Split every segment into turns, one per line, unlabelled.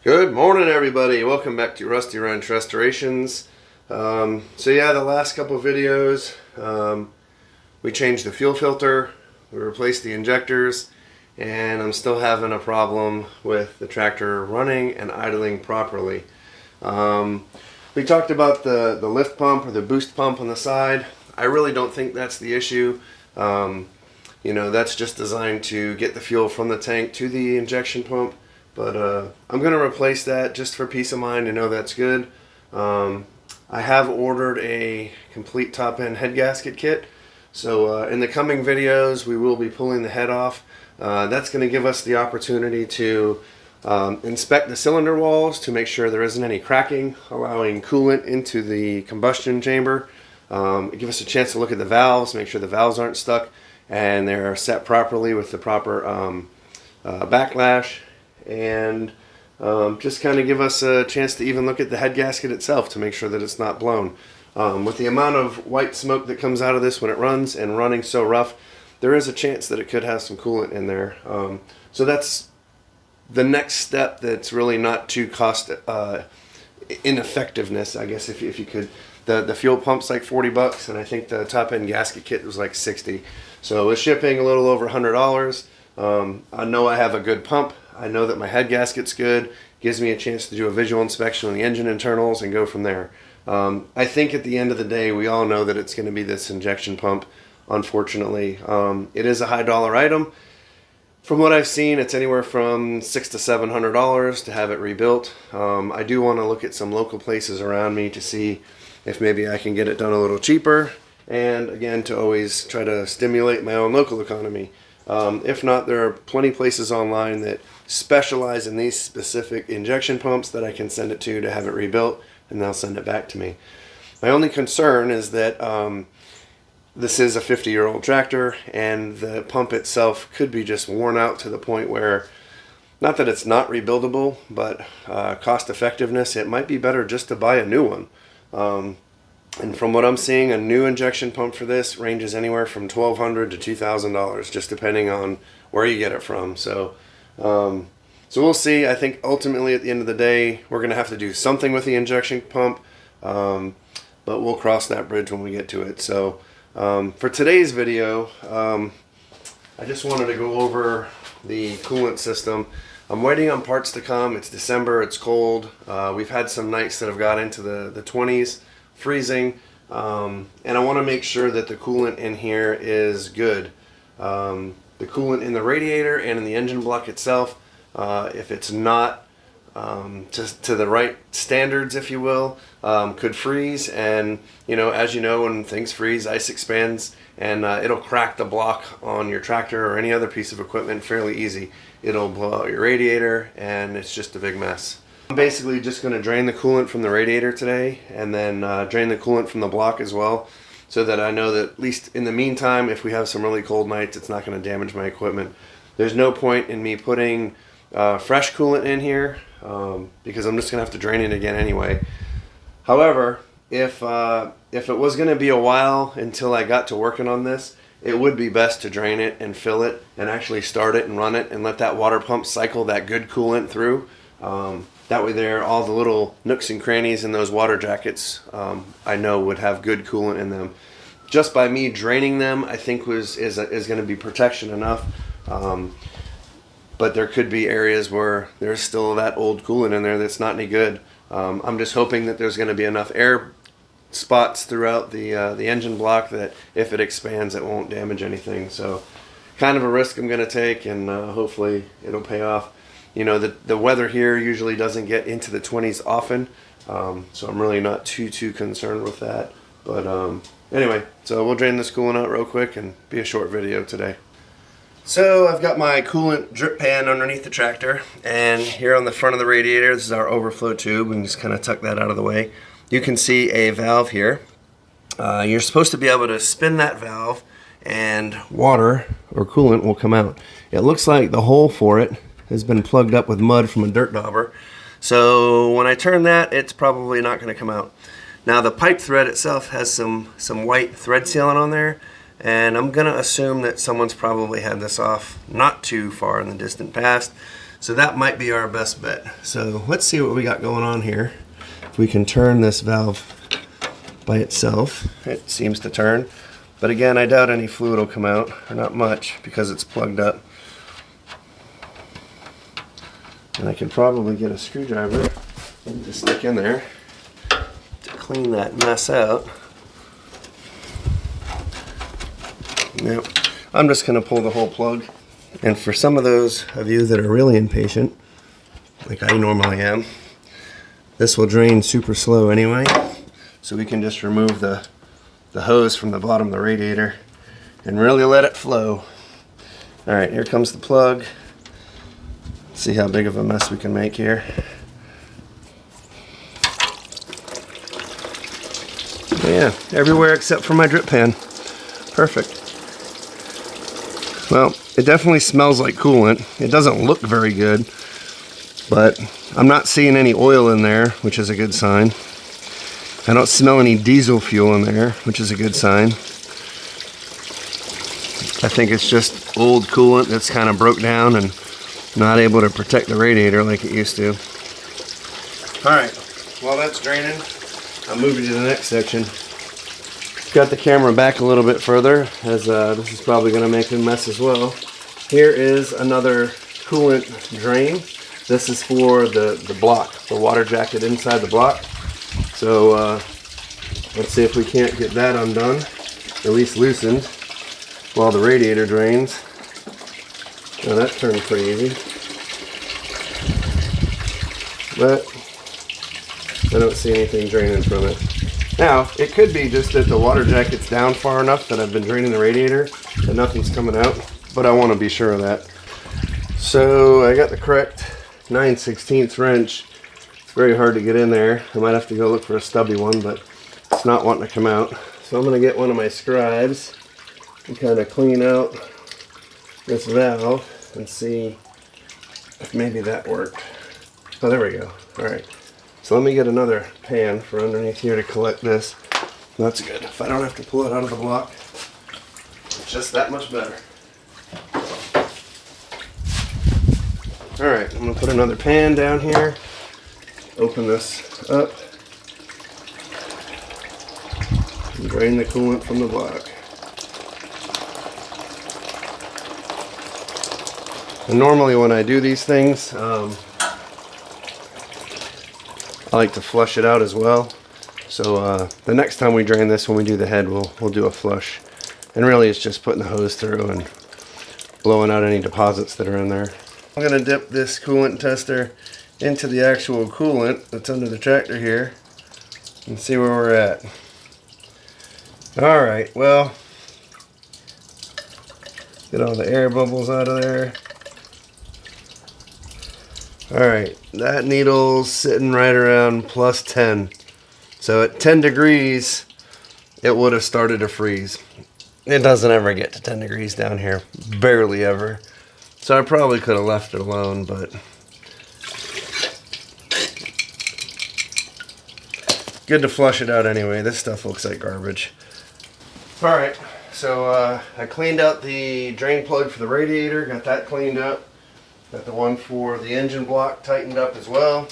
Good morning, everybody. Welcome back to Rusty Wrench Restorations. So yeah, the last couple of videos, we changed the fuel filter, we replaced the injectors, and I'm still having a problem with the tractor running and idling properly. We talked about the lift pump or the boost pump on the side. I really don't think that's the issue. You know, that's just designed to get the fuel from the tank to the injection pump. But I'm going to replace that just for peace of mind to know that's good. I have ordered a complete top-end head gasket kit. So in the coming videos, we will be pulling the head off. That's going to give us the opportunity to inspect the cylinder walls to make sure there isn't any cracking, allowing coolant into the combustion chamber. Give us a chance to look at the valves, make sure the valves aren't stuck and they're set properly with the proper backlash. And just kind of give us a chance to even look at the head gasket itself to make sure that it's not blown. With the amount of white smoke that comes out of this when it runs and running so rough, there is a chance that it could have some coolant in there. So that's the next step that's really not too cost ineffectiveness, I guess, if you could. The fuel pump's like $40, and I think the top-end gasket kit was like $60. So with shipping a little over $100, I know I have a good pump. I know that my head gasket's good. Gives me a chance to do a visual inspection on the engine internals and go from there. I think at the end of the day, we all know that it's going to be this injection pump, unfortunately. It is a high-dollar item. From what I've seen, it's anywhere from $600 to $700 to have it rebuilt. I do want to look at some local places around me to see if maybe I can get it done a little cheaper. And again, to always try to stimulate my own local economy. If not, there are plenty of places online that specialize in these specific injection pumps that I can send it to have it rebuilt, and they'll send it back to me. My only concern is that this is a 50-year-old tractor, and the pump itself could be just worn out to the point where, not that it's not rebuildable, but cost effectiveness, it might be better just to buy a new one. And from what I'm seeing, a new injection pump for this ranges anywhere from $1,200 to $2,000, just depending on where you get it from. So we'll see. I think ultimately at the end of the day, we're going to have to do something with the injection pump, but we'll cross that bridge when we get to it. So for today's video, I just wanted to go over the coolant system. I'm waiting on parts to come. It's December, it's cold. We've had some nights that have got into the 20s. Freezing, and I want to make sure that the coolant in here is good. The coolant in the radiator and in the engine block itself, if it's not to the right standards, if you will, could freeze. And you know, as you know, when things freeze, ice expands, and it'll crack the block on your tractor or any other piece of equipment fairly easy. It'll blow out your radiator, and it's just a big mess. I'm basically just going to drain the coolant from the radiator today, and then drain the coolant from the block as well, so that I know that at least in the meantime, if we have some really cold nights, it's not going to damage my equipment. There's no point in me putting fresh coolant in here, because I'm just going to have to drain it again anyway. However, if it was going to be a while until I got to working on this, it would be best to drain it and fill it and actually start it and run it and let that water pump cycle that good coolant through. That way there, all the little nooks and crannies in those water jackets, I know would have good coolant in them. Just by me draining them, I think is going to be protection enough. But there could be areas where there's still that old coolant in there that's not any good. I'm just hoping that there's going to be enough air spots throughout the engine block that if it expands, it won't damage anything. So kind of a risk I'm going to take, and hopefully it'll pay off. You know, the weather here usually doesn't get into the 20s often, so I'm really not too concerned with that. But anyway, so we'll drain this coolant out real quick and be a short video today. So I've got my coolant drip pan underneath the tractor, and here on the front of the radiator, this is our overflow tube. We can just kind of tuck that out of the way. You can see a valve here. You're supposed to be able to spin that valve and water or coolant will come out. It looks like the hole for it has been plugged up with mud from a dirt dauber. So when I turn that, it's probably not going to come out. Now the pipe thread itself has some white thread sealant on there, and I'm going to assume that someone's probably had this off not too far in the distant past. So that might be our best bet. So let's see what we got going on here. If we can turn this valve by itself, it seems to turn. But again, I doubt any fluid will come out, or not much, because it's plugged up. And I can probably get a screwdriver to stick in there to clean that mess out. Yep. I'm just going to pull the whole plug. And for some of those of you that are really impatient, like I normally am, this will drain super slow anyway. So we can just remove the hose from the bottom of the radiator and really let it flow. All right, here comes the plug. See how big of a mess we can make here. Yeah, everywhere except for my drip pan. Perfect. Well, it definitely smells like coolant. It doesn't look very good, but I'm not seeing any oil in there, which is a good sign. I don't smell any diesel fuel in there, which is a good sign. I think it's just old coolant that's kind of broke down and not able to protect the radiator like it used to. Alright, while that's draining, I'll move you to the next section. Got the camera back a little bit further, as this is probably going to make a mess as well. Here is another coolant drain. This is for the block, the water jacket inside the block. So let's see if we can't get that undone, at least loosened, while the radiator drains. Now that turned pretty easy, but I don't see anything draining from it. Now, it could be just that the water jacket's down far enough that I've been draining the radiator and nothing's coming out, but I want to be sure of that. So I got the correct 9/16 wrench. It's very hard to get in there. I might have to go look for a stubby one, but it's not wanting to come out. So I'm going to get one of my scribes and kind of clean out this valve and see if maybe that worked. Oh, there we go. Alright. So let me get another pan for underneath here to collect this. That's good. If I don't have to pull it out of the block, it's just that much better. Alright, I'm going to put another pan down here. Open this up. And drain the coolant from the block. And normally when I do these things, I like to flush it out as well. So the next time we drain this, when we do the head, we'll do a flush. And really it's just putting the hose through and blowing out any deposits that are in there. I'm going to dip this coolant tester into the actual coolant that's under the tractor here and see where we're at. Alright, well, get all the air bubbles out of there. Alright, that needle's sitting right around plus 10. So at 10 degrees, it would have started to freeze. It doesn't ever get to 10 degrees down here. Barely ever. So I probably could have left it alone, but good to flush it out anyway. This stuff looks like garbage. Alright, so I cleaned out the drain plug for the radiator. Got that cleaned up. Got the one for the engine block tightened up as well.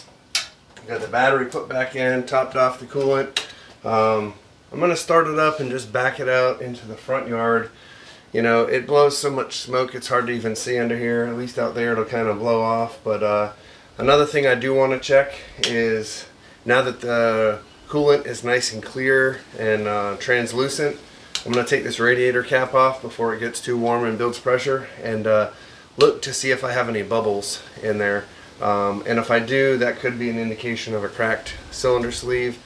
Got the battery put back in, topped off the coolant. I'm going to start it up and just back it out into the front yard. You know, it blows so much smoke it's hard to even see under here. At least out there it'll kind of blow off. But another thing I do want to check is, now that the coolant is nice and clear and translucent, I'm going to take this radiator cap off before it gets too warm and builds pressure, and look to see if I have any bubbles in there. And if I do, that could be an indication of a cracked cylinder sleeve.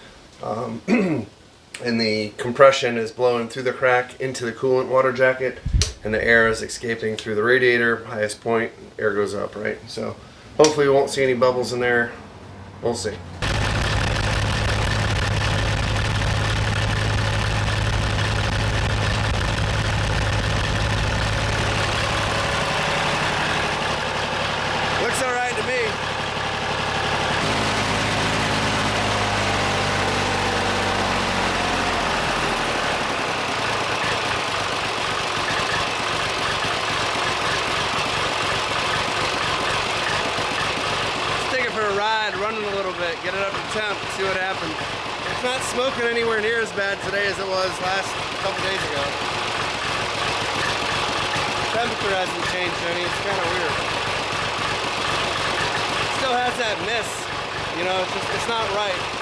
And the compression is blowing through the crack into the coolant water jacket, and the air is escaping through the radiator. Highest point, air goes up, right? So hopefully we won't see any bubbles in there. We'll see. Looks all right to me. up the temp, see what happened. It's not smoking anywhere near as bad today as it was last couple days ago. Temperature hasn't changed any, it's kind of weird. It still has that mist, you know, it's not right.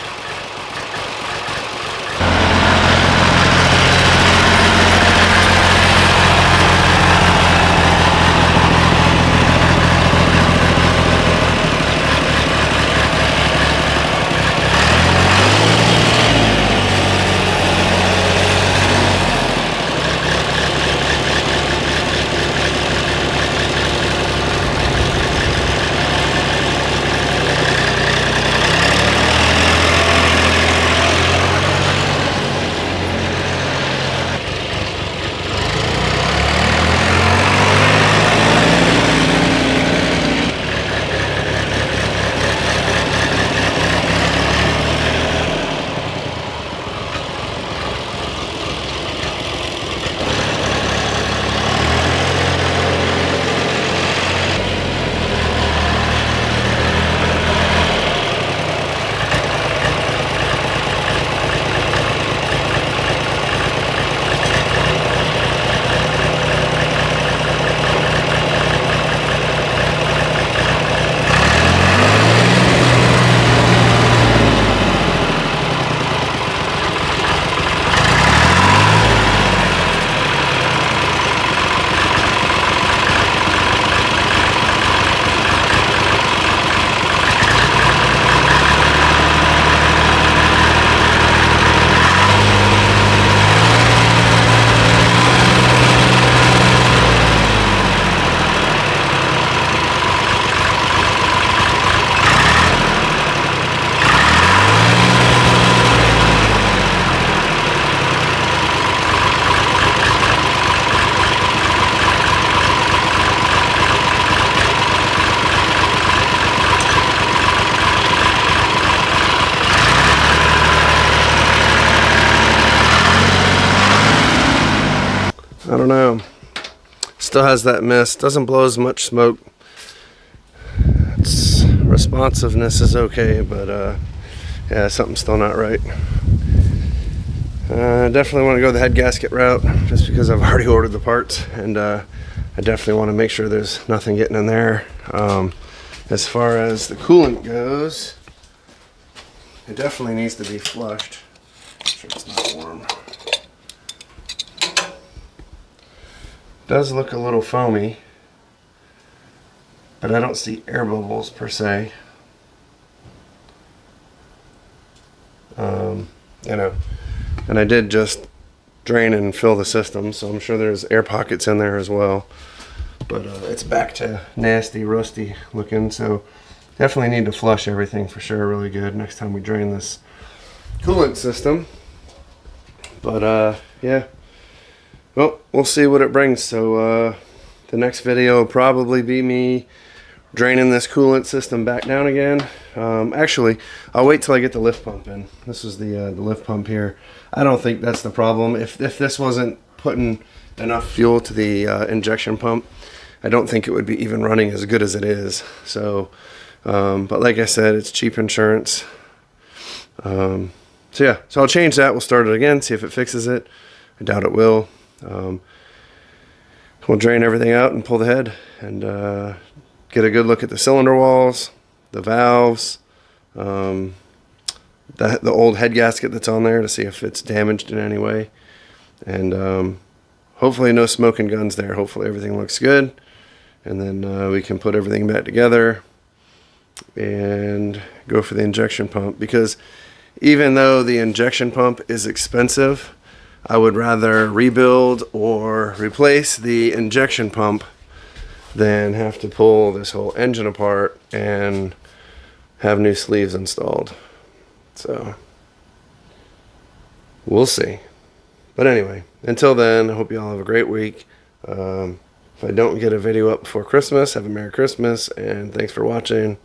I don't know. Still has that mist. Doesn't blow as much smoke. Its responsiveness is okay, but yeah, something's still not right. Definitely want to go the head gasket route just because I've already ordered the parts, and I definitely want to make sure there's nothing getting in there. As far as the coolant goes, it definitely needs to be flushed. Make sure it's not warm. Does look a little foamy, but I don't see air bubbles per se. You know, and I did just drain and fill the system, so I'm sure there's air pockets in there as well. But it's back to nasty, rusty looking, so definitely need to flush everything for sure really good next time we drain this coolant system. But yeah. Well, we'll see what it brings. So the next video will probably be me draining this coolant system back down again. Actually, I'll wait till I get the lift pump in. This is the lift pump here. I don't think that's the problem. If this wasn't putting enough fuel to the injection pump, I don't think it would be even running as good as it is. So, but like I said, it's cheap insurance. So yeah, so I'll change that. We'll start it again, see if it fixes it. I doubt it will. We'll drain everything out and pull the head and get a good look at the cylinder walls, the valves, the old head gasket that's on there to see if it's damaged in any way, and hopefully no smoking guns there. Hopefully everything looks good, and then we can put everything back together and go for the injection pump, because even though the injection pump is expensive, I would rather rebuild or replace the injection pump than have to pull this whole engine apart and have new sleeves installed. So we'll see. But anyway, until then, I hope you all have a great week. If I don't get a video up before Christmas, have a Merry Christmas, and thanks for watching.